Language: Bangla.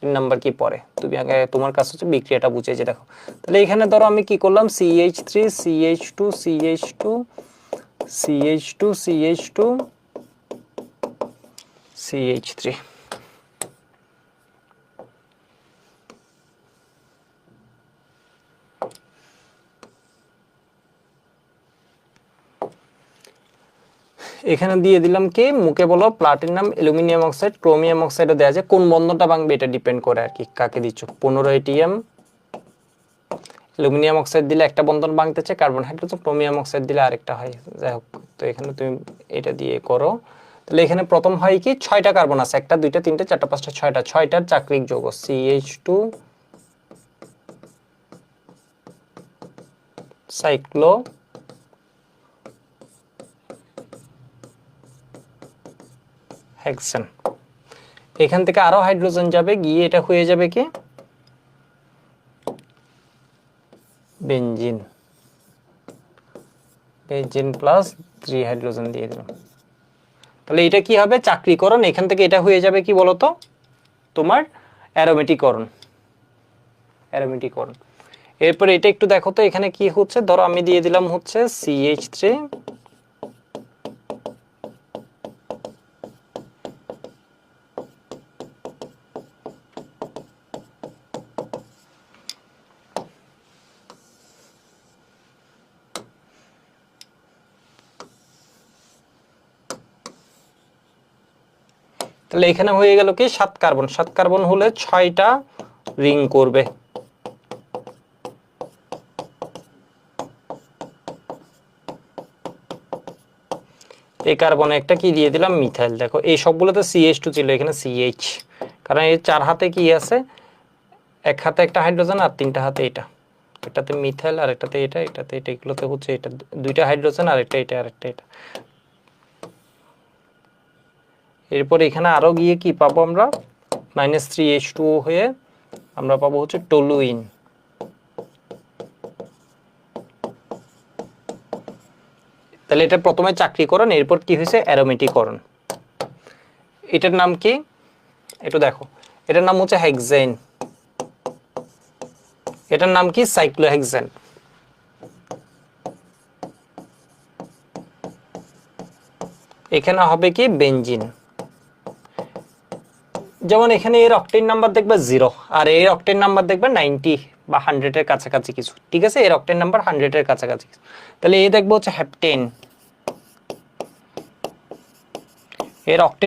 3 নাম্বার কি পরে, তুমি আগে তোমার কাছে হচ্ছে বিক্রিয়াটা বুঝে যে দেখো। তাহলে এখানে ধরো আমি কি করলাম, CH3 CH2 CH2 CH2 CH2 CH3, এখানে দিয়ে দিলাম কি, মুখে বলো প্লাটিনাম অ্যালুমিনিয়াম অক্সাইড ক্রোমিয়াম অক্সাইডও দেওয়া যায়, কোন বন্ধনটা ভাঙবে এটা ডিপেন্ড করে আর কি কাকে দিচ্ছ। 15 ATM অ্যালুমিনিয়াম অক্সাইড দিলে একটা বন্ধন ভাঙতেছে, কার্বন হাইড্রোজেন, ক্রোমিয়াম অক্সাইড দিলে আরেকটা হয়, যাই হোক। তো এখানে তুমি এটা দিয়ে করো। তাহলে এখানে প্রথম হয় কি 6টা কার্বন আছে, 1টা 2টা 3টা 4টা 5টা 6টা, 6টার চাকরিক যৌগ CH2 সাইক্লো হেক্সেন। এখান থেকে আরো হাইড্রোজেন যাবে, গিয়ে এটা হয়ে যাবে কি বেনজিন, বেনজিন প্লাস 3 হাইড্রোজেন দিয়ে দিলাম। তাহলে এটা কি হবে চাকরিকরণ, এখান থেকে এটা হয়ে যাবে কি বলতো তোমার অ্যারোমেটিকরণ, অ্যারোমেটিকরণ। এরপর এটা একটু দেখো তো এখানে কি হচ্ছে, ধরো আমি দিয়ে দিলাম হচ্ছে CH3 তাহলে এখানে হয়ে গেল কি 7 কার্বন, 7 কার্বন হলে 6টা রিং করবে। এই কার্বনে একটা কি দিয়ে দিলাম মিথাইল, দেখো এই সবগুলোতে CH2 ছিল, এখানে CH, কারণ এই 4 হাতে কি আছে, এক হাতে একটা হাইড্রোজেন আর 3টা হাতে এটা, এটাতে মিথাইল আর একটাতে এটা, এটাতে এটা, এগুলোতে হচ্ছে এটা 2টা হাইড্রোজেন আর একটা এটা আর একটা এটা। এরপর এখানে আরো গিয়ে কি পাবো আমরা, -3H2O হয়ে আমরা পাবো হচ্ছে টলুইন। তাহলে এটা প্রথমে চাকরিকরণ, এরপর কি হয়েছে অ্যারোমেটিকরণ। এটার নাম কি একটু দেখো, এটার নাম হচ্ছে হেক্সেন, এটার নাম কি সাইক্লোহেক্সেন। এখানে হবে কি বেনজিন। যেমন এখানে এর অক্টেন নাম্বার দেখবে 0 আর এর অক্টেন নাম্বার দেখবে 90 বা 100 এর কাছাকাছি কিছু, ঠিক আছে, এর অক্টেন নাম্বার 100 এর কাছাকাছি। তাহলে এই দেখবো হচ্ছে হেপটেন, এর অক্টেন